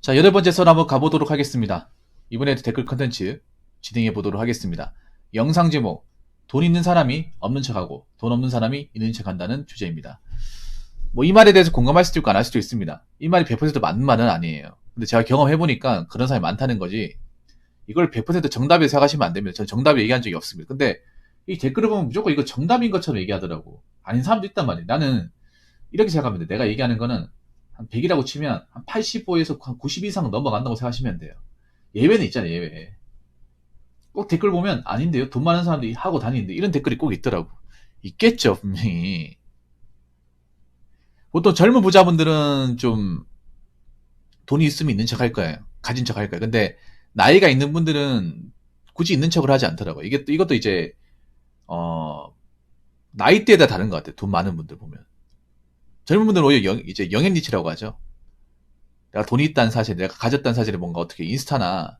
자, 8번째 썰 한번 가보도록 하겠습니다. 이번에도 댓글 컨텐츠 진행해 보도록 하겠습니다. 영상 제목, 돈 있는 사람이 없는 척하고 돈 없는 사람이 있는 척한다는 주제입니다. 뭐 이 말에 대해서 공감할 수도 있고 안 할 수도 있습니다. 이 말이 100% 맞는 말은 아니에요. 근데 제가 경험해보니까 그런 사람이 많다는 거지, 이걸 100% 정답이라고 생각하시면 안 됩니다. 전 정답을 얘기한 적이 없습니다. 근데 이 댓글을 보면 무조건 이거 정답인 것처럼 얘기하더라고. 아닌 사람도 있단 말이에요. 나는 이렇게 생각합니다. 내가 얘기하는 거는 한 100이라고 치면 한 85에서 한 90 이상 넘어간다고 생각하시면 돼요. 예외는 있잖아요, 예외. 꼭 댓글 보면 아닌데요, 돈 많은 사람들이 하고 다니는데, 이런 댓글이 꼭 있더라고. 있겠죠, 분명히. 보통 젊은 부자분들은 좀 돈이 있으면 있는 척 할 거예요. 가진 척 할 거예요. 근데 나이가 있는 분들은 굳이 있는 척을 하지 않더라고요. 이것도 이제 나이대에 따라 다른 것 같아요. 돈 많은 분들 보면. 젊은 분들은 오히려 이제 영앤리치라고 하죠. 내가 돈이 있다는 사실, 내가 가졌다는 사실을 뭔가 어떻게 인스타나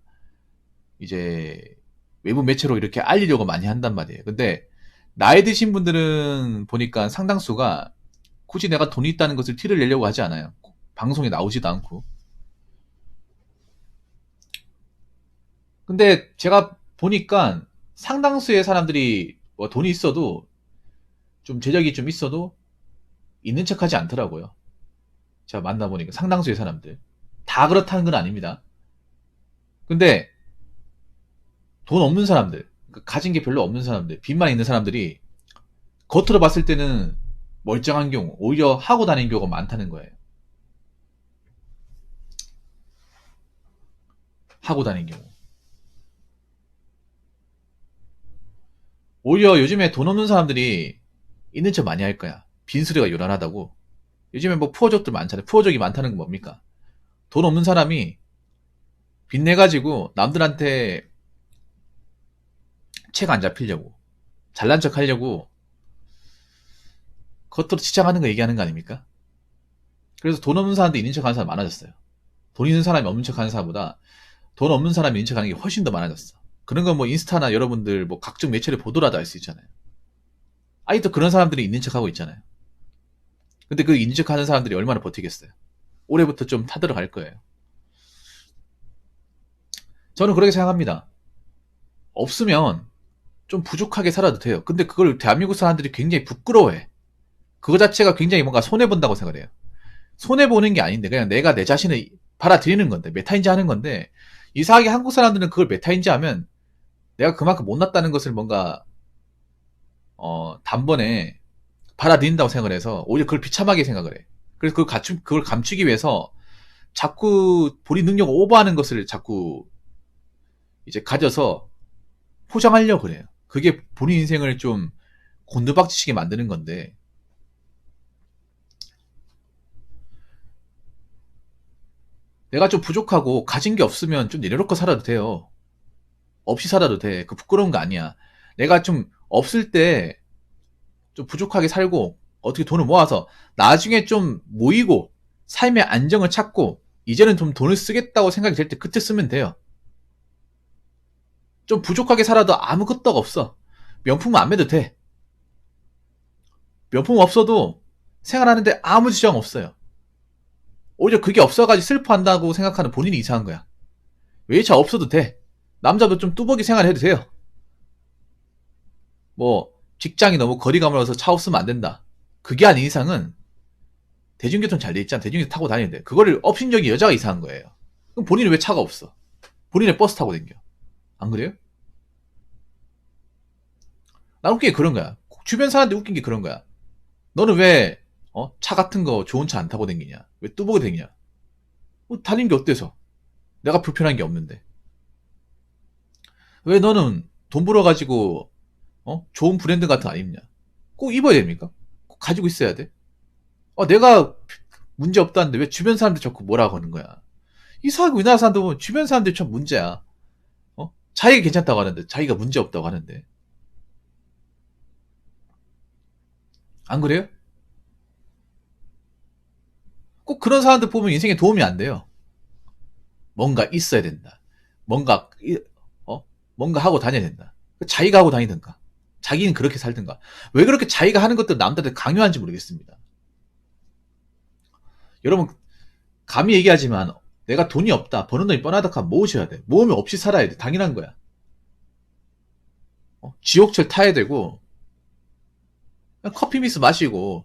이제 외부 매체로 이렇게 알리려고 많이 한단 말이에요. 근데 나이 드신 분들은 보니까 상당수가 굳이 내가 돈이 있다는 것을 티를 내려고 하지 않아요. 방송에 나오지도 않고. 근데 제가 보니까 상당수의 사람들이 뭐 돈이 있어도, 좀 재력이 좀 있어도 있는 척 하지 않더라고요. 제가 만나보니까 상당수의 사람들. 다 그렇다는 건 아닙니다. 근데 돈 없는 사람들, 가진 게 별로 없는 사람들, 빚만 있는 사람들이 겉으로 봤을 때는 멀쩡한 경우, 오히려 하고 다니는 경우가 많다는 거예요. 하고 다니는 경우. 오히려 요즘에 돈 없는 사람들이 있는 척 많이 할 거야. 빈수레가 요란하다고. 요즘에 뭐 푸어족들 많잖아요. 푸어족이 많다는 건 뭡니까? 돈 없는 사람이 빚내가지고 남들한테 책 안 잡히려고, 잘난 척 하려고 겉으로 치장하는 거 얘기하는 거 아닙니까? 그래서 돈 없는 사람도 있는 척 하는 사람 많아졌어요. 돈 있는 사람이 없는 척 하는 사람보다 돈 없는 사람이 있는 척 하는 게 훨씬 더 많아졌어. 그런 건 뭐 인스타나 여러분들 뭐 각종 매체를 보더라도 알 수 있잖아요. 아직도 그런 사람들이 있는 척 하고 있잖아요. 근데 그 있는 척 하는 사람들이 얼마나 버티겠어요? 올해부터 좀 타들어갈 거예요. 저는 그렇게 생각합니다. 없으면 좀 부족하게 살아도 돼요. 근데 그걸 대한민국 사람들이 굉장히 부끄러워해. 그거 자체가 굉장히 뭔가 손해본다고 생각을 해요. 손해보는 게 아닌데 그냥 내가 내 자신을 받아들이는 건데, 메타인지 하는 건데, 이상하게 한국 사람들은 그걸 메타인지 하면 내가 그만큼 못났다는 것을 뭔가 단번에 받아들인다고 생각을 해서 오히려 그걸 비참하게 생각을 해. 그래서 그걸 감추기 위해서 자꾸 본인 능력을 오버하는 것을 자꾸 이제 가져서 포장하려고 그래요. 그게 본인 인생을 좀 곤두박질치게 만드는 건데, 내가 좀 부족하고 가진 게 없으면 좀 내려놓고 살아도 돼요. 없이 살아도 돼. 그 부끄러운 거 아니야. 내가 좀 없을 때 좀 부족하게 살고 어떻게 돈을 모아서 나중에 좀 모이고 삶의 안정을 찾고 이제는 좀 돈을 쓰겠다고 생각이 될 때 그때 쓰면 돼요. 좀 부족하게 살아도 아무것도 없어. 명품은 안 매도 돼. 명품 없어도 생활하는데 아무 지장 없어요. 오히려 그게 없어가지고 슬퍼한다고 생각하는 본인이 이상한 거야. 외차 없어도 돼. 남자도 좀 뚜벅이 생활해도 돼요. 뭐 직장이 너무 거리가 멀어서 차 없으면 안 된다, 그게 아닌 이상은 대중교통 잘 돼 있잖아. 대중교통 타고 다니는데 그거를 업신여긴 여자가 이상한 거예요. 그럼 본인은 왜 차가 없어? 본인의 버스 타고 다녀. 안 그래요? 나 웃긴 게 그런 거야. 주변 사람들 웃긴 게 그런 거야. 너는 왜 차 같은 거 좋은 차 안 타고 다니냐? 왜 뚜벅이 다니냐? 뭐 다니는 게 어때서? 내가 불편한 게 없는데. 왜 너는 돈 벌어가지고 좋은 브랜드 같은 거 안 입냐? 꼭 입어야 됩니까? 꼭 가지고 있어야 돼? 내가 문제 없다는데 왜 주변 사람들 자꾸 뭐라고 하는 거야? 이상하게 우리나라 사람들 보면 주변 사람들이 참 문제야. 자기가 괜찮다고 하는데, 자기가 문제 없다고 하는데. 안 그래요? 꼭 그런 사람들 보면 인생에 도움이 안 돼요. 뭔가 있어야 된다. 뭔가, 뭔가 하고 다녀야 된다. 자기가 하고 다니든가. 자기는 그렇게 살든가. 왜 그렇게 자기가 하는 것들 남들한테 강요하는지 모르겠습니다. 여러분, 감히 얘기하지만 내가 돈이 없다, 버는 돈이 뻔하다 하면 모으셔야 돼. 모으면 없이 살아야 돼. 당연한 거야. 지옥철 타야 되고, 그냥 커피 미스 마시고,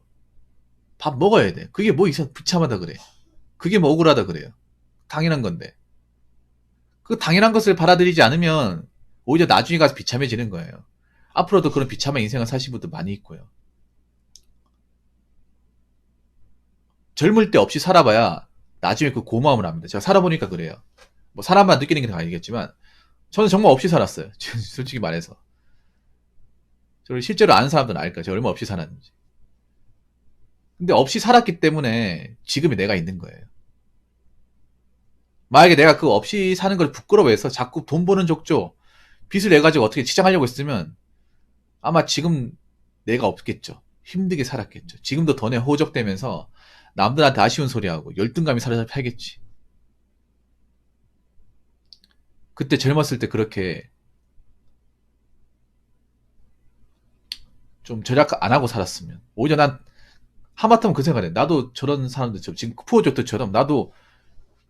밥 먹어야 돼. 그게 뭐 이상 비참하다 그래. 그게 뭐 억울하다 그래요. 당연한 건데. 그 당연한 것을 받아들이지 않으면, 오히려 나중에 가서 비참해지는 거예요. 앞으로도 그런 비참한 인생을 사신 분들 많이 있고요. 젊을 때 없이 살아봐야 나중에 그 고마움을 합니다. 제가 살아보니까 그래요. 뭐 사람만 느끼는 게 다 알겠지만 저는 정말 없이 살았어요. 솔직히 말해서. 저를 실제로 아는 사람들은 알까 제가 얼마 없이 살았는지. 근데 없이 살았기 때문에 지금의 내가 있는 거예요. 만약에 내가 그거 없이 사는 걸 부끄러워해서 자꾸 돈 버는 족조 빚을 내가지고 어떻게 치장하려고 했으면 아마 지금 내가 없겠죠. 힘들게 살았겠죠. 지금도 돈에 호적되면서 남들한테 아쉬운 소리하고 열등감이 사라져야겠지. 그때 젊었을 때 그렇게 좀 절약 안 하고 살았으면 오히려 난 하마터면 그 생각을 해. 나도 저런 사람들처럼 지금 푸어족들처럼 나도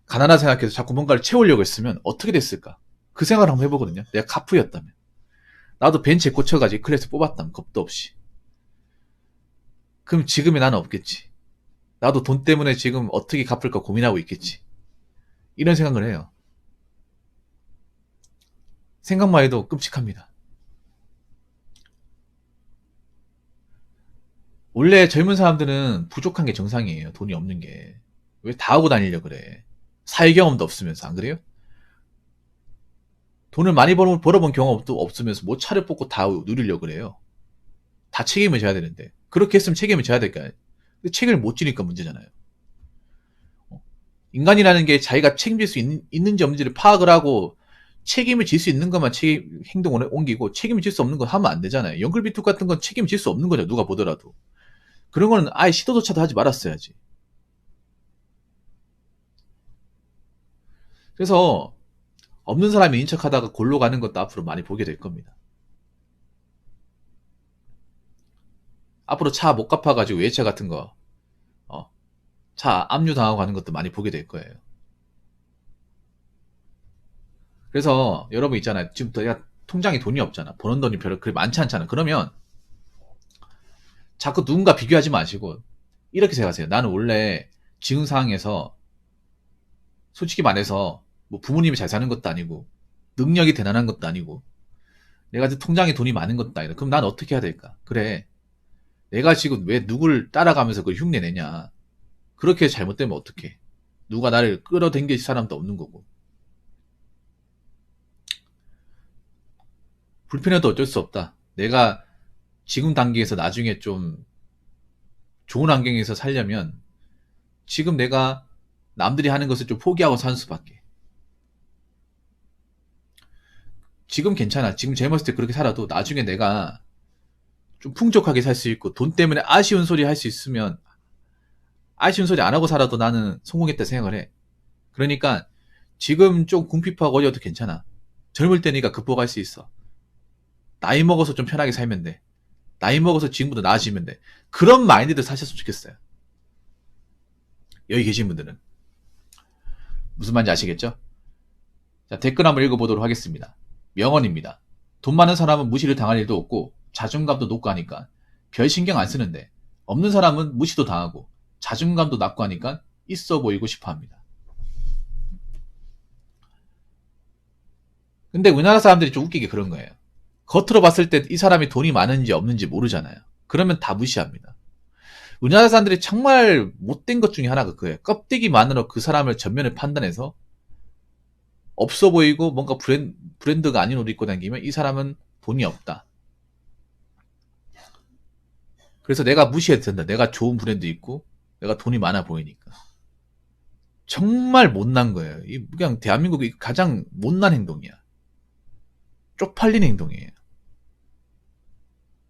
가난하다 생각해서 자꾸 뭔가를 채우려고 했으면 어떻게 됐을까? 그 생각을 한번 해보거든요. 내가 카푸였다면 나도 벤치에 꽂혀가지고 클래스 뽑았다면 겁도 없이 그럼 지금의 나는 없겠지. 나도 돈 때문에 지금 어떻게 갚을까 고민하고 있겠지. 이런 생각을 해요. 생각만 해도 끔찍합니다. 원래 젊은 사람들은 부족한 게 정상이에요. 돈이 없는 게. 왜 다 하고 다니려 그래. 사회 경험도 없으면서 안 그래요? 돈을 많이 벌어본 경험도 없으면서 뭐 차를 뽑고 다 누리려 그래요. 다 책임을 져야 되는데. 그렇게 했으면 책임을 져야 될까요? 근데 책임을 못 지니까 문제잖아요. 인간이라는 게 자기가 책임질 수 있는지 없는지를 파악을 하고 책임을 질 수 있는 것만 행동을 옮기고 책임을 질 수 없는 건 하면 안 되잖아요. 연글비투 같은 건 책임을 질 수 없는 거죠. 누가 보더라도. 그런 거는 아예 시도조차도 하지 말았어야지. 그래서 없는 사람이 인척하다가 골로 가는 것도 앞으로 많이 보게 될 겁니다. 앞으로 차 못 갚아가지고 외차 같은 거, 차 압류 당하고 가는 것도 많이 보게 될 거예요. 그래서 여러분 있잖아요. 지금 내가 통장에 돈이 없잖아. 버는 돈이 별로 그렇게 많지 않잖아. 그러면 자꾸 누군가 비교하지 마시고 이렇게 생각하세요. 나는 원래 지금 상황에서 솔직히 말해서 뭐 부모님이 잘 사는 것도 아니고 능력이 대단한 것도 아니고 내가 통장에 돈이 많은 것도 아니다. 그럼 난 어떻게 해야 될까? 그래. 내가 지금 왜 누굴 따라가면서 그걸 흉내내냐. 그렇게 잘못되면 어떡해. 누가 나를 끌어당길 사람도 없는 거고. 불편해도 어쩔 수 없다. 내가 지금 단계에서 나중에 좀 좋은 환경에서 살려면 지금 내가 남들이 하는 것을 좀 포기하고 사는 수밖에. 지금 괜찮아. 지금 젊었을 때 그렇게 살아도 나중에 내가 좀 풍족하게 살 수 있고 돈 때문에 아쉬운 소리 할 수 있으면 아쉬운 소리 안 하고 살아도 나는 성공했다 생각을 해. 그러니까 지금 좀 궁핍하고 어려도 괜찮아. 젊을 때니까 극복할 수 있어. 나이 먹어서 좀 편하게 살면 돼. 나이 먹어서 지금보다 나아지면 돼. 그런 마인드를 사셨으면 좋겠어요. 여기 계신 분들은. 무슨 말인지 아시겠죠? 자, 댓글 한번 읽어보도록 하겠습니다. 명언입니다. 돈 많은 사람은 무시를 당할 일도 없고 자존감도 높고 하니까 별 신경 안 쓰는데 없는 사람은 무시도 당하고 자존감도 낮고 하니까 있어 보이고 싶어 합니다. 근데 우리나라 사람들이 좀 웃기게 그런 거예요. 겉으로 봤을 때 이 사람이 돈이 많은지 없는지 모르잖아요. 그러면 다 무시합니다. 우리나라 사람들이 정말 못된 것 중에 하나가 그거예요. 껍데기만으로 그 사람을 전면을 판단해서 없어 보이고 뭔가 브랜드가 아닌 옷을 입고 다니면 이 사람은 돈이 없다. 그래서 내가 무시해도 된다. 내가 좋은 브랜드 입고 내가 돈이 많아 보이니까. 정말 못난 거예요. 그냥 대한민국의 가장 못난 행동이야. 쪽팔린 행동이에요.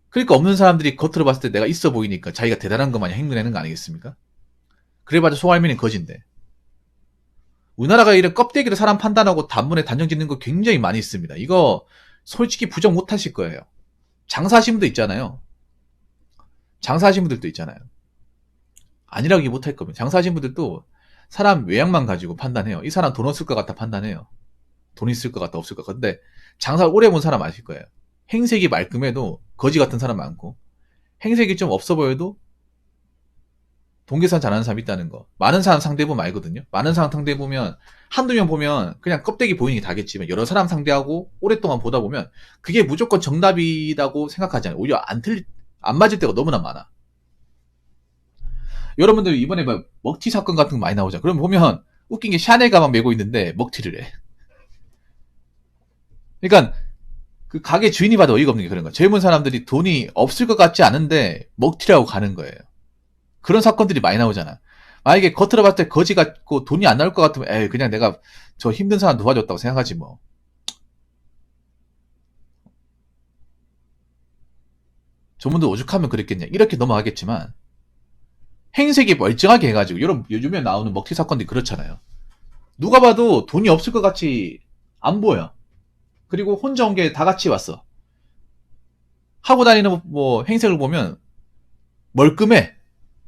그러니까 없는 사람들이 겉으로 봤을 때 내가 있어 보이니까 자기가 대단한 것 마냥 행동하는 거 아니겠습니까? 그래봐도 송알면은 거진데. 우리나라가 이런 껍데기로 사람 판단하고 단문에 단정 짓는 거 굉장히 많이 있습니다. 이거 솔직히 부정 못 하실 거예요. 장사하신 분도 있잖아요. 장사하신 분들도 있잖아요. 아니라고 얘기 못 할 겁니다. 장사하신 분들도 사람 외양만 가지고 판단해요. 이 사람 돈 없을 것 같다 판단해요. 돈 있을 것 같다 없을 것 같다. 근데 장사를 오래 본 사람 아실 거예요. 행색이 말끔해도 거지 같은 사람 많고, 행색이 좀 없어 보여도 돈 계산 잘하는 사람 있다는 거. 많은 사람 상대해보면 알거든요. 많은 사람 상대해보면 한두 명 보면 그냥 껍데기 보이는 게 다겠지만 여러 사람 상대하고 오랫동안 보다 보면 그게 무조건 정답이라고 생각하지 않아요. 오히려 안 맞을 때가 너무나 많아. 여러분들 이번에 막 먹튀 사건 같은 거 많이 나오죠. 그럼 보면 웃긴 게 샤넬 가방 메고 있는데 먹튀를 해. 그러니까 그 가게 주인이 봐도 어이가 없는 게 그런 거야. 젊은 사람들이 돈이 없을 것 같지 않은데 먹튀라고 가는 거예요. 그런 사건들이 많이 나오잖아. 만약에 겉으로 봤을 때 거지 같고 돈이 안 나올 것 같으면 에이 그냥 내가 저 힘든 사람 도와줬다고 생각하지 뭐. 저분들 오죽하면 그랬겠냐 이렇게 넘어가겠지만 행색이 멀쩡하게 해가지고 여러분 요즘에 나오는 먹튀 사건들이 그렇잖아요. 누가 봐도 돈이 없을 것 같이 안 보여. 그리고 혼자 온 게 다 같이 왔어. 하고 다니는 뭐 행색을 보면 멀끔해.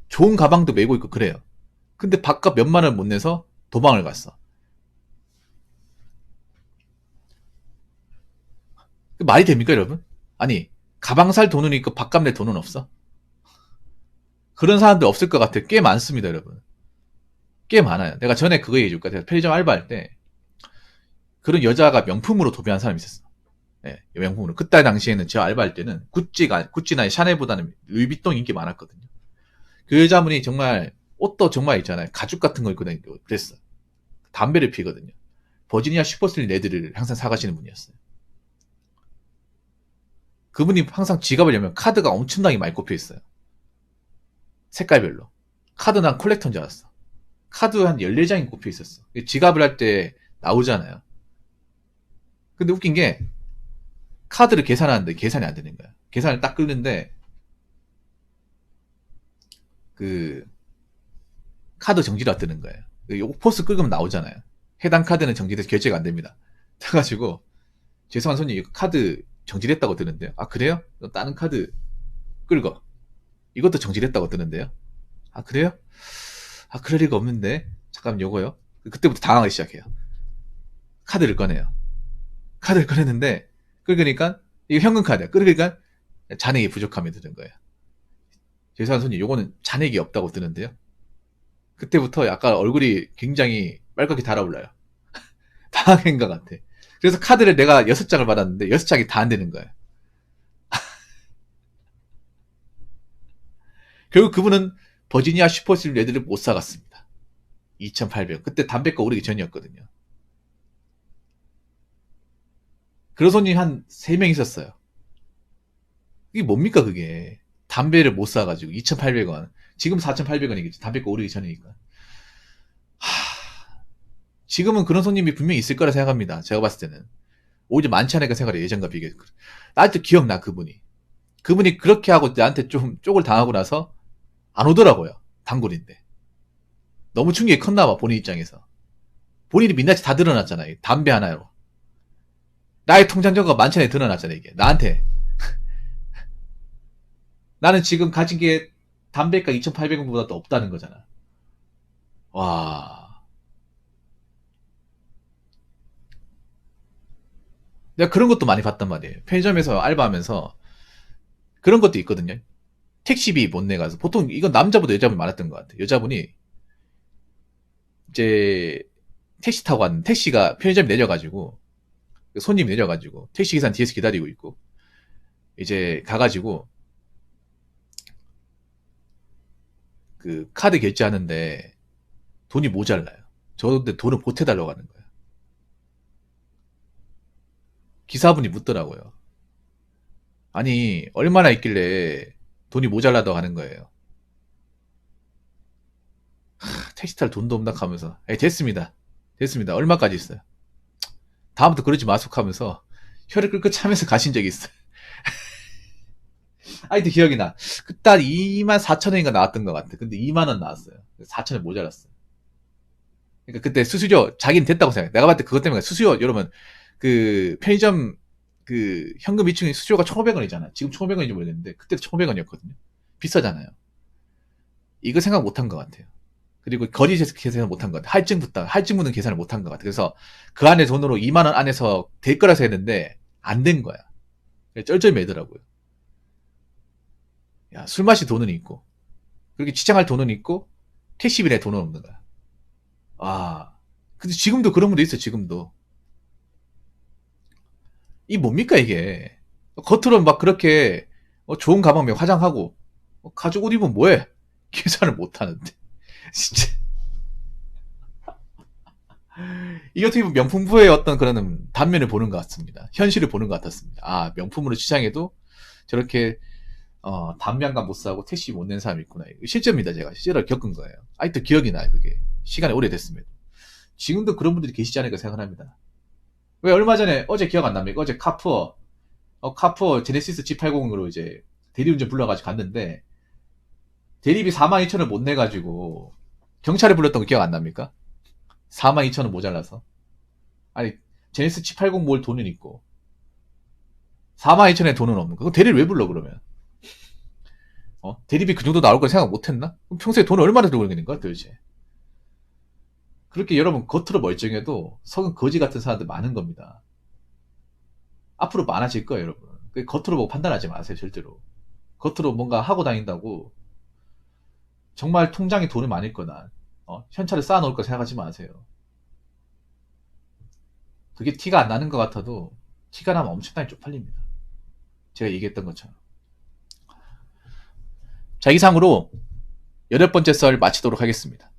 좋은 가방도 메고 있고 그래요. 근데 밥값 몇만 원 못 내서 도망을 갔어. 말이 됩니까 여러분? 아니 가방 살 돈은 있고 밥값 낼 돈은 없어? 그런 사람들 없을 것 같아요. 꽤 많습니다 여러분. 꽤 많아요. 내가 전에 그거 얘기해줄까? 내가 편의점 알바할 때 그런 여자가 명품으로 도배한 사람이 있었어. 예, 명품으로. 그때 당시에는 제가 알바할 때는 구찌나 샤넬보다는 루이비통 인기 많았거든요. 그 여자분이 정말 옷도 정말 있잖아요. 가죽 같은 거 입고 다니고 그랬어. 담배를 피거든요. 버지니아 슈퍼슬립 레드를 항상 사가시는 분이었어요. 그분이 항상 지갑을 열면 카드가 엄청나게 많이 꼽혀 있어요. 색깔별로. 카드 난 콜렉터인 줄 알았어. 카드 한 14장이 꼽혀 있었어. 지갑을 할 때 나오잖아요. 근데 웃긴 게 카드를 계산하는데 계산이 안 되는 거야. 계산을 딱 끄는데 그 카드 정지가 뜨는 거예요. 요거 포스 끄면 나오잖아요. 해당 카드는 정지돼서 결제가 안 됩니다. 그래가지고 죄송한 손님 이거 카드 정지됐다고 뜨는데요. 아 그래요? 다른 카드 끌고 이것도 정지됐다고 뜨는데요. 아 그래요? 아 그럴 리가 없는데 잠깐 요거요. 그때부터 당황하기 시작해요. 카드를 꺼내요. 카드를 꺼냈는데 끌으니까 이거 현금 카드야. 끌으니까 잔액이 부족함이 드는 거예요. 죄송한 손님 요거는 잔액이 없다고 뜨는데요. 그때부터 약간 얼굴이 굉장히 빨갛게 달아올라요. 당한 것 같아. 그래서 카드를 내가 6장을 받았는데 6장이 다 안 되는 거예요. 결국 그분은 버지니아 슈퍼슬립 레드를 못 사갔습니다. 2,800원. 그때 담배가 오르기 전이었거든요. 그런 손님 한 3명 있었어요. 이게 뭡니까 그게. 담배를 못 사가지고 2,800원. 지금 4,800원이겠지. 담배가 오르기 전이니까. 지금은 그런 손님이 분명히 있을 거라 생각합니다. 제가 봤을 때는. 오히려 많지 않을까 생각해요. 예전과 비교해서. 나한테 기억나 그분이. 그분이 그렇게 하고 나한테 좀 쪽을 당하고 나서 안 오더라고요. 단골인데. 너무 충격이 컸나 봐 본인 입장에서. 본인이 민낯이 다 드러났잖아요. 담배 하나로. 나의 통장 잔고가 만천에 드러났잖아요. 이게. 나한테. 나는 지금 가진 게 담배가 2,800원보다 더 없다는 거잖아. 와. 내가 그런 것도 많이 봤단 말이에요. 편의점에서 알바하면서 그런 것도 있거든요. 택시비 못 내가서. 보통 이건 남자보다 여자분이 많았던 것 같아요. 여자분이 이제 택시 타고 왔는데 택시가 편의점에 내려가지고 손님 내려가지고 택시 기사는 뒤에서 기다리고 있고 이제 가가지고 그 카드 결제하는데 돈이 모자라요. 저한테 돈을 보태달라고 하는 거예요. 기사분이 묻더라고요. 아니 얼마나 있길래 돈이 모자라다고 하는 거예요. 택시 탈 돈도 없나 하면서 됐습니다. 됐습니다. 얼마까지 있어요. 다음부터 그러지 마소 하면서 혀를 끌끌 차면서 가신 적이 있어요. 아이도 기억이 나. 그딸 24,000원인가 나왔던 것 같아. 근데 2만원 나왔어요. 4,000원 모자랐어요. 그러니까 그때 수수료 자기는 됐다고 생각해. 내가 봤을 때 그것 때문에 수수료 여러분 그 편의점 그 현금 이충이 수수료가 1,500원이잖아. 지금 1,500원인지 모르겠는데 그때도 1,500원이었거든요. 비싸잖아요. 이거 생각 못한 것 같아요. 그리고 거리 계산을 못한 것 같아. 할증분은 계산을 못한 것 같아. 그래서 그 안에 돈으로 2만 원 안에서 될 거라서 했는데 안 된 거야. 쩔쩔매더라고요. 야, 술 마실 돈은 있고, 그렇게 지장할 돈은 있고, 택시비 낼 돈은 없는 거야. 아, 근데 지금도 그런 분도 있어, 지금도. 이 뭡니까, 이게. 겉으로 막 그렇게 좋은 가방에 화장하고, 가죽 옷 입으면 뭐해? 계산을 못 하는데. 진짜. 이게 어떻게 보면 명품부의 어떤 그런 단면을 보는 것 같습니다. 현실을 보는 것 같았습니다. 아, 명품으로 치장해도 저렇게 담배한갑 못 사고 택시 못 낸 사람이 있구나. 실제입니다. 제가 실제로 겪은 거예요. 아직도 기억이 나요. 그게 시간이 오래됐습니다. 지금도 그런 분들이 계시지 않을까 생각합니다. 왜 얼마 전에 어제 기억 안 납니까? 어제 카푸어 제네시스 G80으로 이제 대리운전 불러가지고 갔는데 대리비 42,000원 못 내가지고 경찰에 불렀던 거 기억 안 납니까? 42,000원 모자라서. 아니 제네시스 G80 몰 돈은 있고 42,000원에 돈은 없는 거. 그거 대리를 왜 불러 그러면? 대리비 그 정도 나올 걸 생각 못 했나? 그럼 평소에 돈을 얼마나 들고 다니는 거야 도대체? 그렇게 여러분 겉으로 멀쩡해도 속은 거지 같은 사람들 많은 겁니다. 앞으로 많아질 거예요, 여러분. 겉으로 보고 판단하지 마세요, 절대로. 겉으로 뭔가 하고 다닌다고 정말 통장에 돈이 많을 거나 현찰을 쌓아놓을 거 생각하지 마세요. 그게 티가 안 나는 것 같아도 티가 나면 엄청나게 쪽팔립니다. 제가 얘기했던 것처럼. 자, 이상으로 8번째 썰 마치도록 하겠습니다.